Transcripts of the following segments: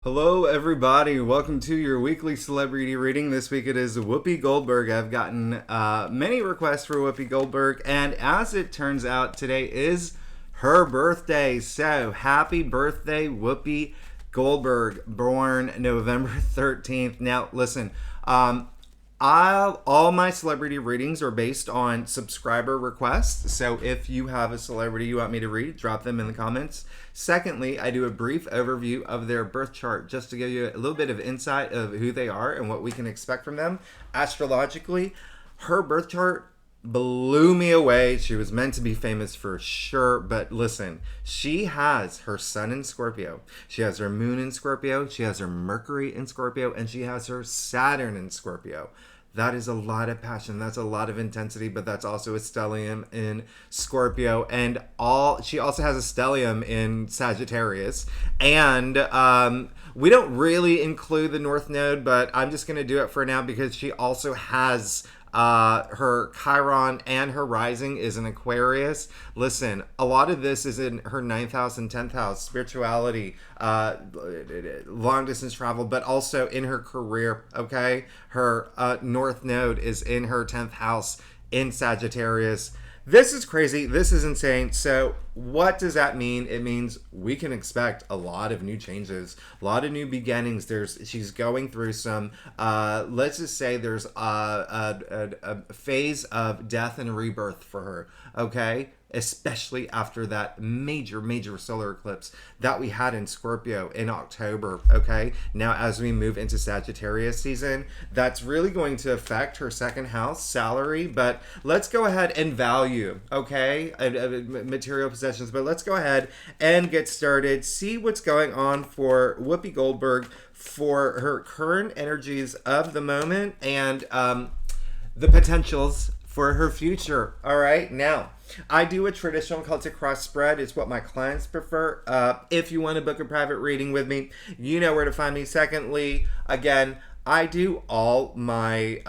Hello, everybody. Welcome to your weekly celebrity reading. This week it is Whoopi Goldberg. I've gotten many requests for Whoopi Goldberg, and as it turns out, today is her birthday. So, happy birthday, Whoopi Goldberg, born November 13th. Now, listen, all my celebrity readings are based on subscriber requests. So if you have a celebrity you want me to read, drop them in the comments. Secondly, I do a brief overview of their birth chart just to give you a little bit of insight of who they are and what we can expect from them astrologically. Her birth chart blew me away. She was meant to be famous for sure, but listen, she has her sun in Scorpio, she has her moon in Scorpio, she has her Mercury in Scorpio, and she has her Saturn in Scorpio. That is a lot of passion, that's a lot of intensity, but that's also a stellium in Scorpio, and all she also has a stellium in Sagittarius. And we don't really include the North Node, but I'm just going to do it for now because she also has her Chiron and her rising is in Aquarius. Listen, a lot of this is in her 9th house and 10th house, spirituality, long distance travel, but also in her career. Okay, her North Node is in her 10th house in Sagittarius. This is crazy. This is insane. So, what does that mean? It means we can expect a lot of new changes, a lot of new beginnings. She's going through some. Let's just say there's a phase of death and rebirth for her. Okay, especially after that major solar eclipse that we had in Scorpio in October. Okay, now as we move into Sagittarius season, that's really going to affect her second house salary. But let's go ahead and value, okay, material possessions. But let's go ahead and get started. See what's going on for Whoopi Goldberg for her current energies of the moment and the potentials for her future. All right, now I do a traditional cultic cross spread. It's what my clients prefer. If you want to book a private reading with me, you know where to find me. Secondly, again, I do all my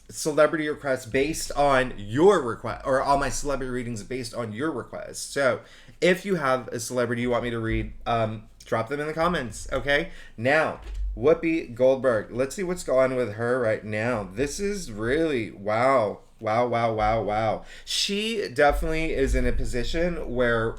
celebrity requests based on your request, or all my celebrity readings based on your request. So if you have a celebrity you want me to read, drop them in the comments. Okay, now Whoopi Goldberg. Let's see what's going on with her right now. This is really wow. Wow. She definitely is in a position where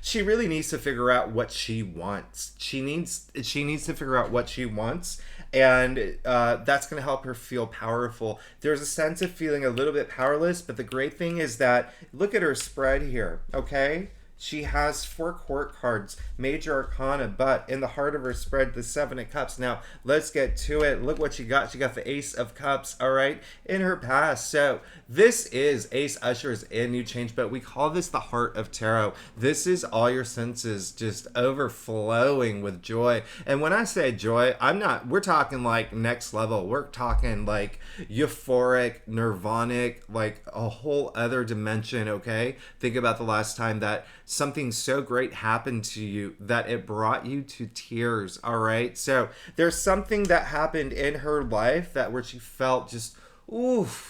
she really needs to figure out what she wants. She needs to figure out what she wants, and that's going to help her feel powerful. There's a sense of feeling a little bit powerless, but the great thing is that look at her spread here, okay? She has 4 court cards, major arcana, but in the heart of her spread, the 7 of cups. Now, let's get to it. Look what she got. She got the ace of cups, all right, in her past. So this is Ace ushers in new change, but we call this the heart of tarot. This is all your senses just overflowing with joy. And when I say joy, we're talking like next level. We're talking like euphoric, nirvanic, like a whole other dimension, okay? Think about the last time that something so great happened to you that it brought you to tears. All right, so there's something that happened in her life that where she felt just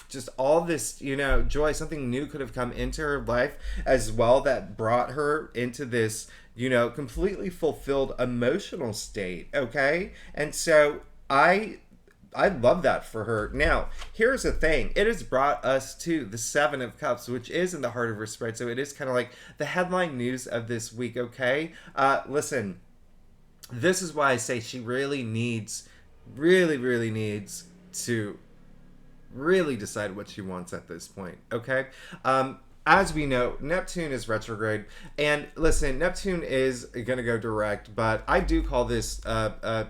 just all this, joy. Something new could have come into her life as well that brought her into this, completely fulfilled emotional state. Okay, and so I love that for her. Now, here's the thing. It has brought us to the 7 of Cups, which is in the heart of her spread. So it is kind of like the headline news of this week, okay? Listen, this is why I say she really needs to really decide what she wants at this point, okay? As we know, Neptune is retrograde, and listen, Neptune is going to go direct, but I do call this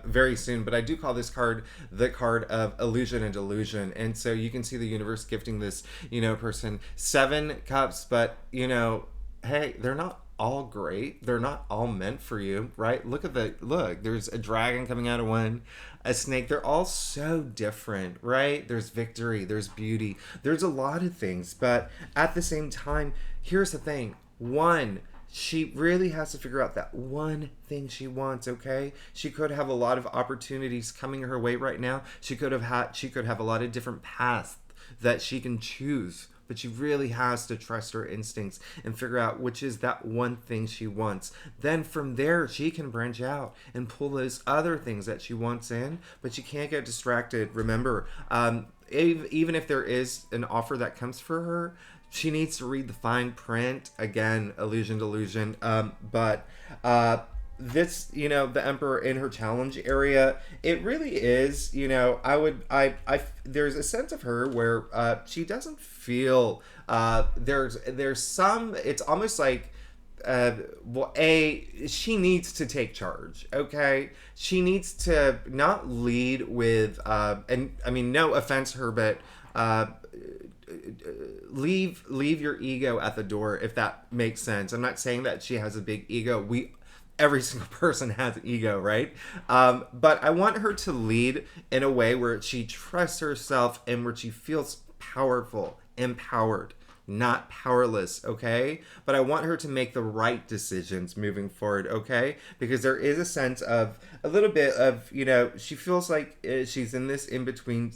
very soon, but I do call this card the card of illusion and delusion, and so you can see the universe gifting this, person 7 cups, but, hey, they're not all great. They're not all meant for you, right? Look, there's a dragon coming out of one, a snake. They're all so different, right? There's victory, there's beauty, there's a lot of things, but at the same time, here's the thing. One, she really has to figure out that one thing she wants, okay? She could have a lot of opportunities coming her way right now. She could have a lot of different paths that she can choose but she really has to trust her instincts and figure out which is that one thing she wants. Then from there, she can branch out and pull those other things that she wants in, but she can't get distracted. Remember, even if there is an offer that comes for her, she needs to read the fine print. Again, illusion delusion. But this, the Emperor in her challenge area, it really is, there's a sense of her where she doesn't feel, there's some, it's almost like, she needs to take charge, okay? She needs to not lead with, and I mean, no offense to her, but leave your ego at the door, if that makes sense. I'm not saying that she has a big ego. Every single person has an ego, right? But I want her to lead in a way where she trusts herself and where she feels powerful, empowered, not powerless, okay? But I want her to make the right decisions moving forward, okay? Because there is a sense of a little bit of, she feels like she's in this in-between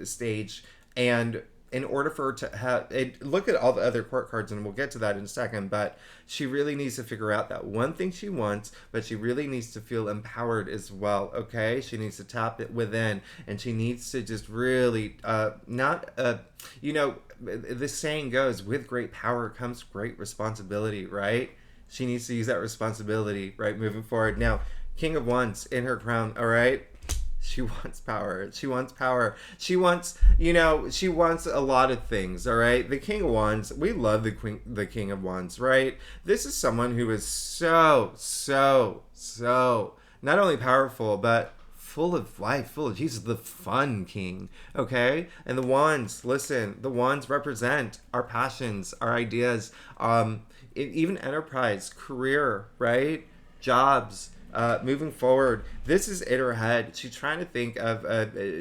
stage, and in order for her to have, look at all the other court cards, and we'll get to that in a second, but she really needs to figure out that one thing she wants, but she really needs to feel empowered as well, okay? She needs to tap it within, and she needs to just really, the saying goes, with great power comes great responsibility, right? She needs to use that responsibility, right, moving forward. Now, King of Wands in her crown, all right? She wants power. She wants power. She wants, she wants a lot of things, all right? The King of Wands, we love the King of Wands, right? This is someone who is so not only powerful, but full of life, full of Jesus, the fun king, okay? And the wands, listen, the wands represent our passions, our ideas, even enterprise, career, right? Jobs, moving forward. This is in her head. She's trying to think of,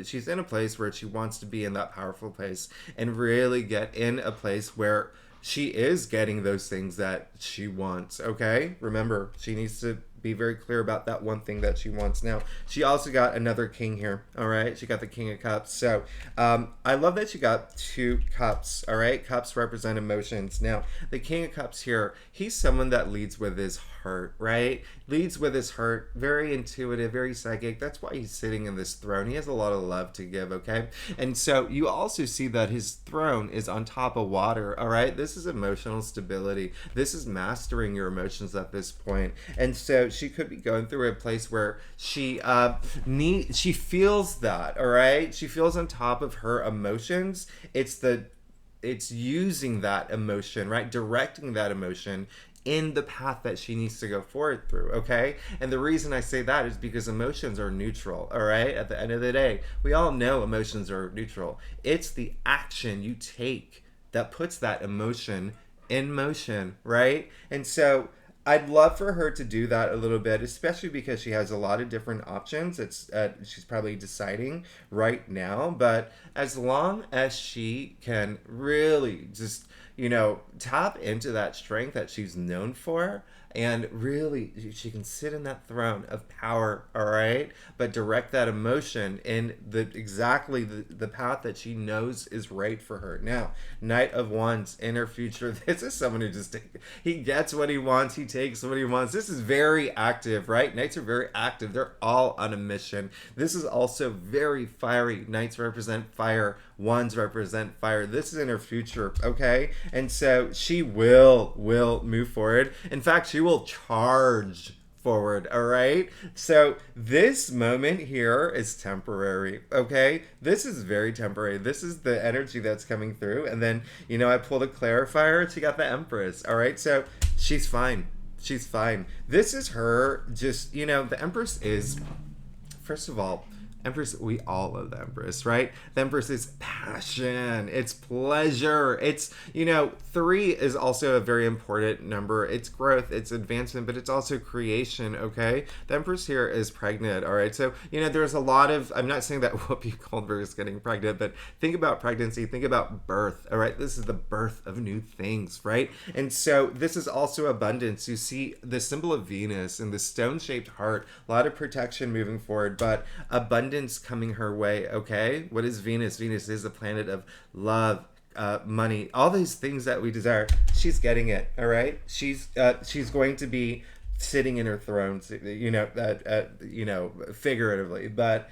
she's in a place where she wants to be in that powerful place and really get in a place where she is getting those things that she wants, okay? Remember, she needs to be very clear about that one thing that she wants. Now, she also got another king here, all right? She got the King of Cups. So, I love that she got 2 cups, all right? Cups represent emotions. Now, the King of Cups here, he's someone that leads with his heart, right? Leads with his heart, very intuitive, very psychic. That's why he's sitting in this throne. He has a lot of love to give, okay? And so you also see that his throne is on top of water, all right? This is emotional stability. This is mastering your emotions at this point. And so she could be going through a place where she feels that, all right? She feels on top of her emotions. It's using that emotion, right? Directing that emotion in the path that she needs to go forward through, okay? And the reason I say that is because emotions are neutral, all right? At the end of the day, we all know emotions are neutral. It's the action you take that puts that emotion in motion, right? And so I'd love for her to do that a little bit, especially because she has a lot of different options. She's probably deciding right now, but as long as she can really just, tap into that strength that she's known for, and really she can sit in that throne of power, all right, but direct that emotion in exactly the path that she knows is right for her. Now, Knight of Wands in her future, this is someone who he gets what he wants, he takes what he wants. This is very active, right? Knights are very active. They're all on a mission. This is also very fiery. Knights represent fire, Wands represent fire. This is in her future, okay? And so she will move forward. In fact, she will charge forward, all right? So this moment here is temporary, okay? This is very temporary. This is the energy that's coming through. And then, I pulled a clarifier. She got the Empress, all right? So she's fine. She's fine. This is her just, the Empress is, first of all, Empress, we all love the Empress, right? The Empress is passion. It's pleasure. It's, 3 is also a very important number. It's growth, it's advancement, but it's also creation, okay? The Empress here is pregnant, all right? So, there's a lot of, I'm not saying that Whoopi Goldberg is getting pregnant, but think about pregnancy, think about birth, all right? This is the birth of new things, right? And so this is also abundance. You see the symbol of Venus and the stone-shaped heart, a lot of protection moving forward, but abundance coming her way, okay? What is Venus? Venus is a planet of love, money, all these things that we desire. She's getting it. All right. She's going to be sitting in her throne, figuratively, but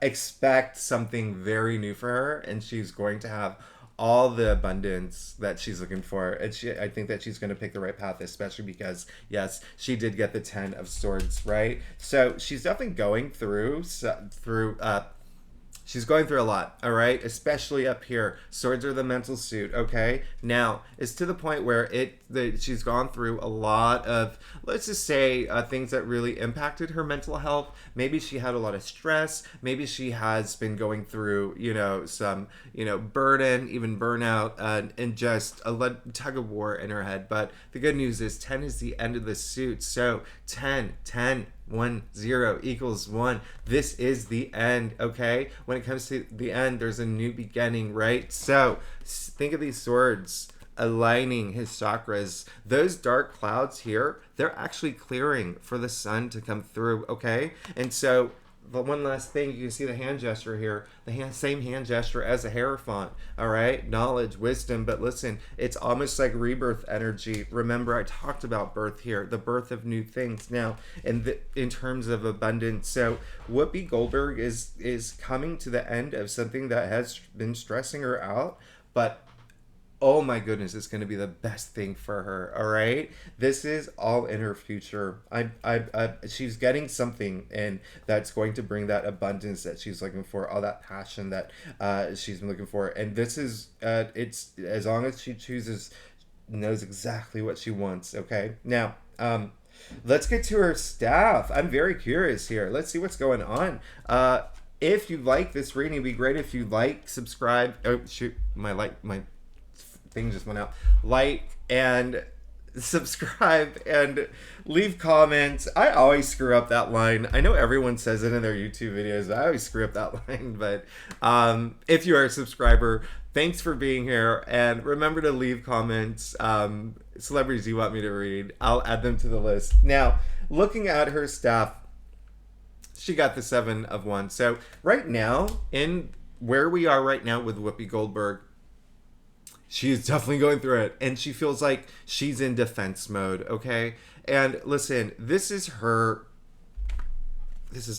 expect something very new for her, and she's going to have all the abundance that she's looking for. And I think that she's going to pick the right path, especially because, yes, she did get the 10 of Swords, right? So she's definitely going through she's going through a lot, all right? Especially up here. Swords are the mental suit, okay? Now, it's to the point where she's gone through a lot of, let's just say, things that really impacted her mental health. Maybe she had a lot of stress. Maybe she has been going through, some, burden, even burnout, and just a tug of war in her head. But the good news is 10 is the end of the suit. So 10, 1, 0 equals 1. This is the end, okay? When it comes to the end, there's a new beginning, right? So think of these swords aligning his chakras. Those dark clouds here, they're actually clearing for the sun to come through, okay? And so the one last thing, you can see the hand gesture here, same hand gesture as a Hierophant, all right? Knowledge, wisdom, but listen, it's almost like rebirth energy. Remember, I talked about birth here, the birth of new things. Now, in terms of abundance, so Whoopi Goldberg is coming to the end of something that has been stressing her out, but oh my goodness, it's going to be the best thing for her, all right? This is all in her future. She's getting something, and that's going to bring that abundance that she's looking for, all that passion that she's been looking for. And this is, it's as long as she knows exactly what she wants, okay? Now, let's get to her staff. I'm very curious here. Let's see what's going on. If you like this reading, it'd be great if you subscribe. Oh, shoot, my thing just went out. Like and subscribe and leave comments. I always screw up that line. I know everyone says it in their YouTube videos, but I always screw up that line. But if you are a subscriber, thanks for being here, and remember to leave comments. Celebrities you want me to read, I'll add them to the list. Now, looking at her staff, she got the 7 of Wands. So right now, in where we are right now with Whoopi Goldberg, she's definitely going through it, and she feels like she's in defense mode, okay? And listen, this is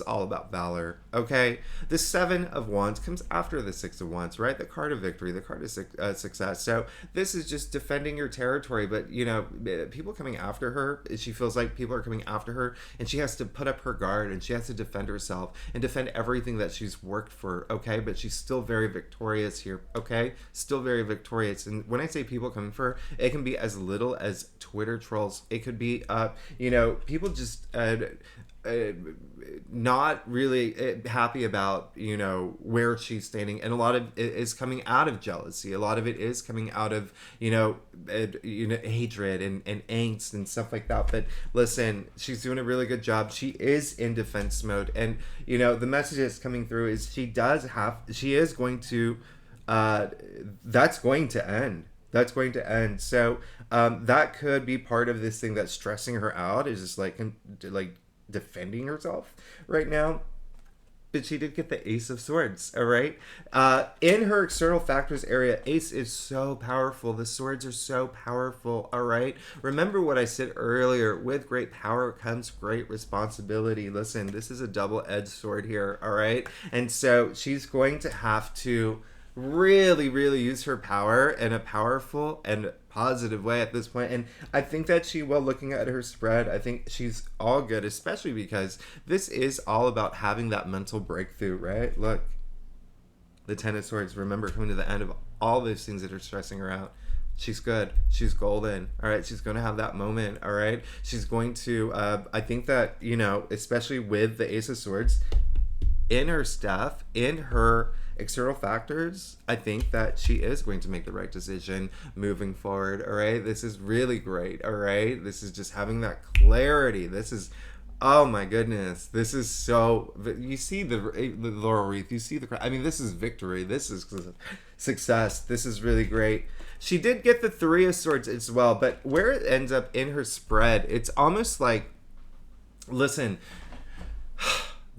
all about valor, okay? The 7 of Wands comes after the 6 of Wands, right? The card of victory, the card of success. So this is just defending your territory, but, people coming after her, she feels like people are coming after her, and she has to put up her guard, and she has to defend herself and defend everything that she's worked for, okay? But she's still very victorious here, okay? Still very victorious. And when I say people coming for her, it can be as little as Twitter trolls. It could be, people just... not really happy about where she's standing, and a lot of it is coming out of jealousy. A lot of it is coming out of hatred and angst and stuff like that. But listen, she's doing a really good job. She is in defense mode, and the message that's coming through is she is going to that's going to end. That's going to end. So that could be part of this thing that's stressing her out, is just like defending herself right now. But she did get the Ace of Swords, all right? In her external factors area, Ace is so powerful. The swords are so powerful, all right? Remember what I said earlier. With great power comes great responsibility. Listen, this is a double-edged sword here, all right? And so she's going to have to really, really use her power in a powerful and positive way at this point. And I think that she will, looking at her spread, I think she's all good, especially because this is all about having that mental breakthrough, right? Look, the 10 of Swords, remember, coming to the end of all those things that are stressing her out. She's good. She's golden. All right. She's going to have that moment. All right. She's going to, I think that, especially with the Ace of Swords in her stuff, in her external factors, I think that she is going to make the right decision moving forward. All right. This is really great. All right. This is just having that clarity. This is, oh my goodness. This is so, you see the laurel wreath, you see this is victory. This is success. This is really great. She did get the 3 of Swords as well, but where it ends up in her spread, it's almost like, listen,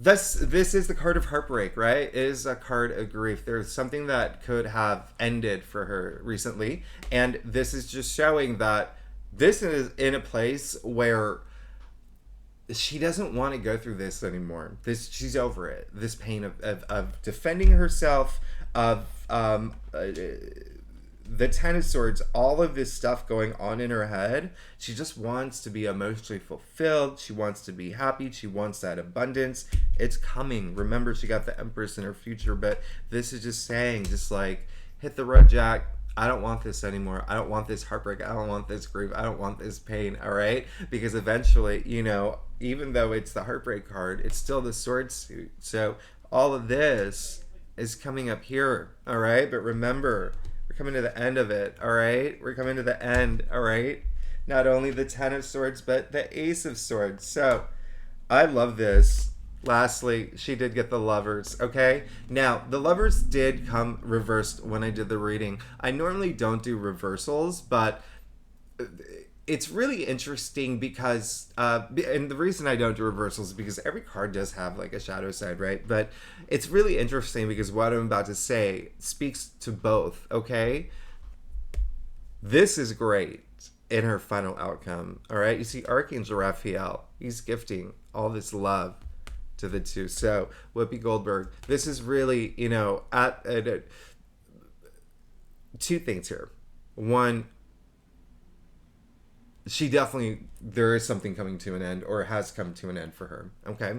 this is the card of heartbreak, right? It is a card of grief. There's something that could have ended for her recently, and this is just showing that this is in a place where she doesn't want to go through this anymore. She's over it. This pain of defending herself, of the Ten of Swords, all of this stuff going on in her head. She just wants to be emotionally fulfilled. She wants to be happy. She wants that abundance. It's coming. Remember, she got the Empress in her future, but this is just saying, just like, hit the road, Jack. I don't want this anymore. I don't want this heartbreak. I don't want this grief. I don't want this pain, all right? Because eventually, you know, even though it's the heartbreak card, it's still the sword suit. So all of this is coming up here, all right? But remember, we're coming to the end of it, all right? We're coming to the end, all right? Not only the Ten of Swords, but the Ace of Swords. So I love this. Lastly, she did get the Lovers, okay? Now, the Lovers did come reversed when I did the reading. I normally don't do reversals, but it's really interesting because, and the reason I don't do reversals is because every card does have like a shadow side, right? But it's really interesting because what I'm about to say speaks to both, okay? This is great in her final outcome, all right? You see Archangel Raphael, he's gifting all this love to the two. So Whoopi Goldberg, this is really, you know, two things here. One, she definitely, there is something coming to an end, or has come to an end for her, okay?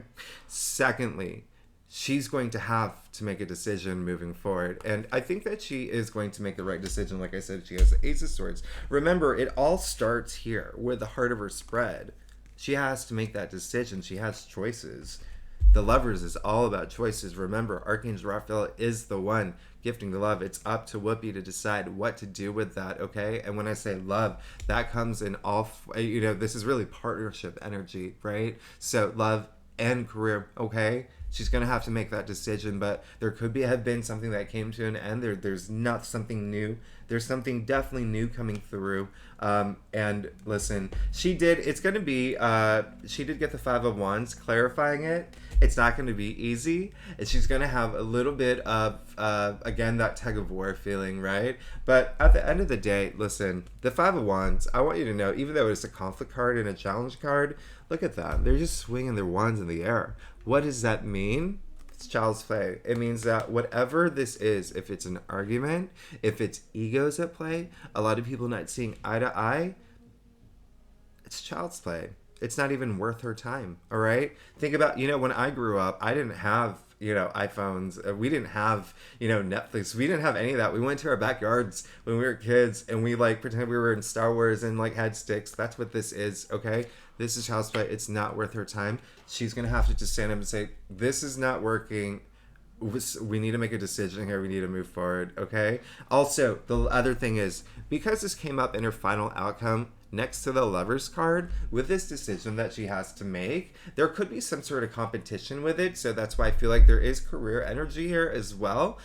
Secondly, she's going to have to make a decision moving forward, and I think that she is going to make the right decision. Like I said, she has the Ace of Swords. Remember, it all starts here with the heart of her spread. She has to make that decision. She has choices. The Lovers is all about choices. Remember, Archangel Raphael is the one gifting the love. It's up to Whoopi to decide what to do with that, okay? And when I say love, that comes in all, you know, this is really partnership energy, right? So love and career, okay? She's going to have to make that decision, but there could have been something that came to an end. There's not something new. There's something definitely new coming through. And listen, she did get the Five of Wands, clarifying it. It's not going to be easy. And she's going to have a little bit of, again, that tug of war feeling, right? But at the end of the day, listen, the Five of Wands, I want you to know, even though it's a conflict card and a challenge card, look at that. They're just swinging their wands in the air. What does that mean? It's child's play. It means that whatever this is, if it's an argument, if it's egos at play, a lot of people not seeing eye to eye, it's child's play. It's not even worth her time, all right? Think about, you know, when I grew up, I didn't have, you know, iPhones. We didn't have, you know, Netflix. We didn't have any of that. We went to our backyards when we were kids and we like pretended we were in Star Wars and like had sticks. That's what this is, okay? This is child's play. It's not worth her time. She's going to have to just stand up and say, this is not working. We need to make a decision here. We need to move forward, okay? Also, the other thing is, because this came up in her final outcome, next to the Lovers card, with this decision that she has to make, there could be some sort of competition with it. So that's why I feel like there is career energy here as well.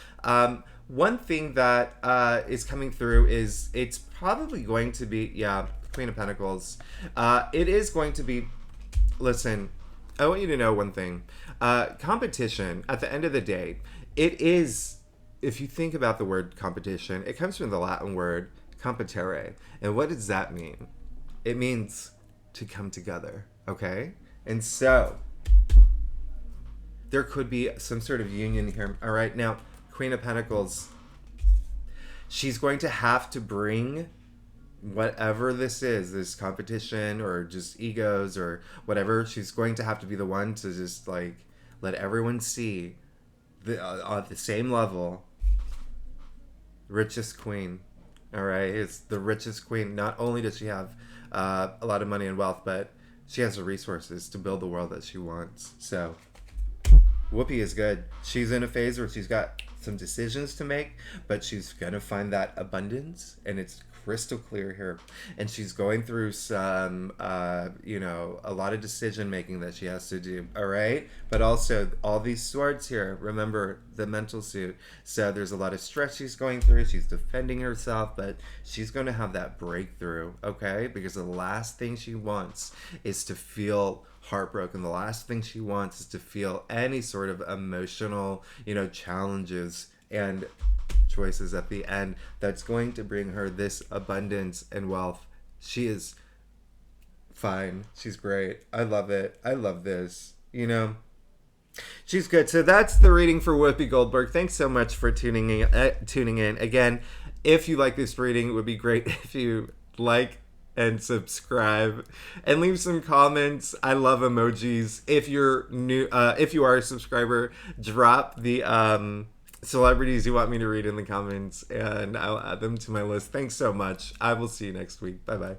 One thing that is coming through is it's probably going to be, Queen of Pentacles. It is going to be, listen, I want you to know one thing. Competition, at the end of the day, it is, if you think about the word competition, it comes from the Latin word competere. And what does that mean? It means to come together, okay? And so there could be some sort of union here. All right, now, Queen of Pentacles, she's going to have to bring whatever this is, this competition or just egos or whatever, she's going to have to be the one to just like let everyone see at the same level, richest queen. All right, it's the richest queen. Not only does she have a lot of money and wealth, but she has the resources to build the world that she wants. So Whoopi is good. She's in a phase where she's got some decisions to make, but she's gonna find that abundance, and it's crystal clear here. And she's going through some, a lot of decision making that she has to do. All right, but also all these swords here. Remember the mental suit. So there's a lot of stress she's going through. She's defending herself, but she's going to have that breakthrough. Okay, because the last thing she wants is to feel heartbroken. The last thing she wants is to feel any sort of emotional, challenges and choices at the end that's going to bring her this abundance and wealth. She is fine. She's great. I love it. I love this. She's good. So that's the reading for Whoopi Goldberg. Thanks so much for tuning in. Again, if you like this reading, it would be great if you like and subscribe and leave some comments. I love emojis. If you're new, if you are a subscriber, drop the celebrities you want me to read in the comments and I'll add them to my list. Thanks so much. I will see you next week. Bye bye.